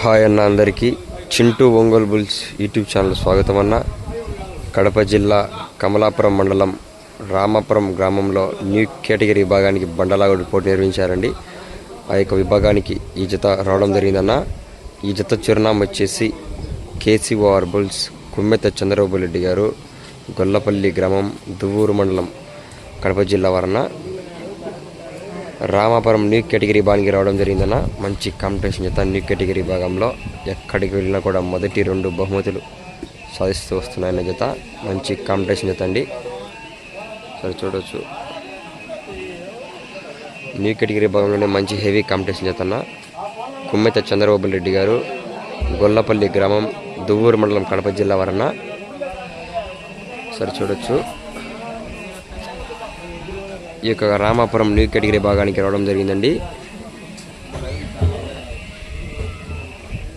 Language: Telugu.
హాయ్ అన్న, అందరికీ Chintu Ongole bulls YouTube channel స్వాగతం అన్న. కడప జిల్లా కమలాపురం మండలం రామాపురం గ్రామంలో న్యూ కేటగిరీ విభాగానికి బండలాగుడు పోటీ నిర్వహించారండి. ఆ యొక్క విభాగానికి ఈ జత రావడం జరిగిందన్న. ఈ జత చిరునామా వచ్చేసి కేసీఓఆర్ బుల్స్, కుమ్మెత చంద్రబాబు రెడ్డి గారు, గొల్లపల్లి గ్రామం, దువ్వూరు మండలం, కడప జిల్లా వారన్న. రామాపురం న్యూ కేటగిరీ విభాగానికి రావడం జరిగిందన్న. మంచి కాంపిటీషన్ జత. న్యూ కేటగిరీ విభాగంలో ఎక్కడికి వెళ్ళినా కూడా మొదటి 2 బహుమతులు సాధిస్తూ వస్తున్నాయన్న జత. మంచి కాంపిటీషన్ జత అండి. సరే చూడవచ్చు, న్యూ కేటగిరీ విభాగంలోనే మంచి హెవీ కాంపిటీషన్ జత అన్న. కుమ్మెత చంద్రబాబు రెడ్డి గారు, గొల్లపల్లి గ్రామం, దువ్వూరు మండలం, కడప జిల్లా వారన్న. సరే చూడవచ్చు, ఈ యొక్క రామాపురం న్యూ కేటగిరీ విభాగానికి రావడం జరిగిందండి.